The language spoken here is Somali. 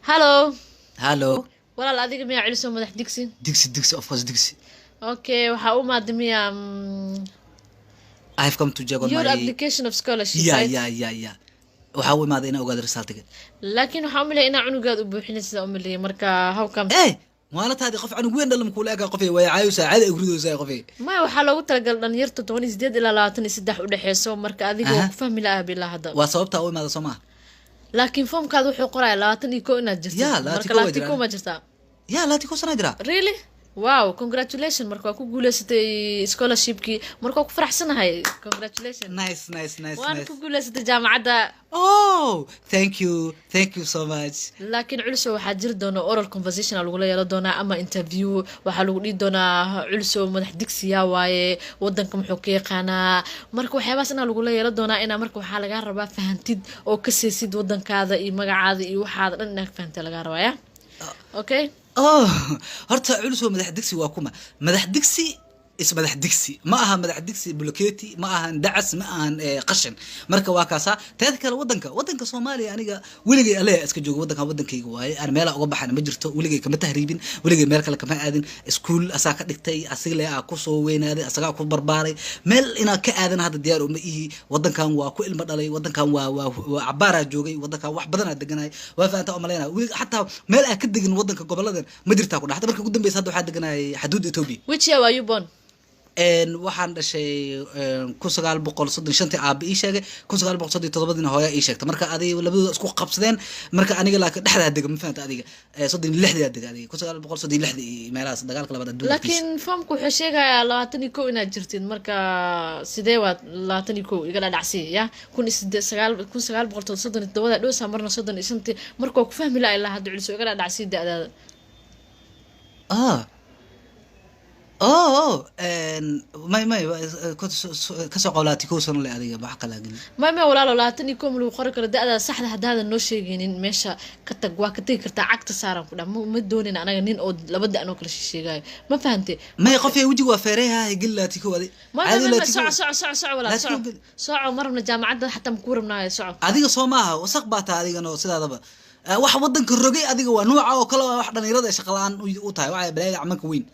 Hello. Hello. Walaal adiga miyaa celiso madax digsi? Dixie, of course, Dixie. Okay, waxa u maadamiyaa I have come to check on your my... application of scholarship, Yeah, right? yeah. Waxaa u imaaday inaan ogaado resultiga. Laakiin waxa u maleeyaa inaa cunugaad u buuxinaysa u maleeyaa marka how come? Maalataadi qof cunug weyn dhalam kula eega qofay way caayusa caadi agridoosa qofay. Ma waxa loogu talagal dhalinyarta 18 ilaa 23 u dhaxayso marka adiga oo ku fahmi lahaa bilaa hada. Waa sababta u imaada Soomaa. Laakiin formkaadu wuxuu qorayaa 21 inaad jirto. Marka 21 ma jirtaa? Yeah, 21 sana jira. Really? Wow, congratulations marka ku guuleysatay scholarship-ki marka ku faraxsanahay. Congratulations. Nice. Waan ku guuleysatay jaamacadda. Oh, thank you so much. Laakiin culso waxa jir doona oral conversation lagu leeyahay doona ama interview waxa lagu dhigi doonaa culso madax digsiya waaye wadanka muxuu ka yaqaanaa marka waxyaabaas lagu leeyahay doona ina marka waxa laga rabaa fahantid oo ka seesid wadankaada iyo magacaada iyo waxaad dhan inaad fahantay laga rabaa okay horta culso madax digsi waa kuma madax digsi madax digsi ma aha madax digsi blocketi ma aha dacas ma aha qashin marka waa kaasa taad kale wadanka Soomaaliya aniga weligay alle iska joogo wadankayga waaye aan meel uga baxana ma jirto weligay kama tahriibin weligay meel kale kama aadin school asaa ka dhigtay asiga leeyahay ku soo weynaaday asaga ku barbaaray meel ina ka aadan hada diyaar uma ihi wadankan waa ku ilmo dhalay wadankan waa cabaara joogay wadankan wax badan aad deganay waa faanta oo maleena hatta meel aad ka degin wadanka goboladan ma jirtaa ku dhaxda marka ugu dambeysay hadda waxa deganay xuduud Ethiopia. Which year were you born? waxaan dhashay 1935 aabi ii sheegay 1937 hooyo ii sheegtay marka adiga labadooda isku qabsadeen marka aniga laakiin dhexda dega ma faanta adiga 36 dega adiga 1936 meelahaas dagaalka labada adduunka laakiin famku wuxuu sheegayaa 21 inaad jirtid marka sidee waa 21 iga dhacsi ya 1937 dhoosa marna 35 marka ku fahmi la ilaa hadda culiso iga dhacsi da'daada ما كنت كسقولاتي كوسن اللي هذه بحق لاقين ما ولا لاتني كم لو قرر كده هذا صح هذا نو شيغين ميشا كتغوا كتي كرتا عقد سارن كدا ما دونين انا نين او لبدا انو كلا شيغاي ما فهمتي ما يقفي وجه وفيريها يقلاتي كو هذه ما سع ولا سع مرنا جامعه حتى مكورمنا سع هذه سوماها وسق باتا هذه انو سدادبا wax wadanka rogay adiga waa nooca oo kala wax dhalinyarada shaqalaan u tahay waxa balaayay amanka weyn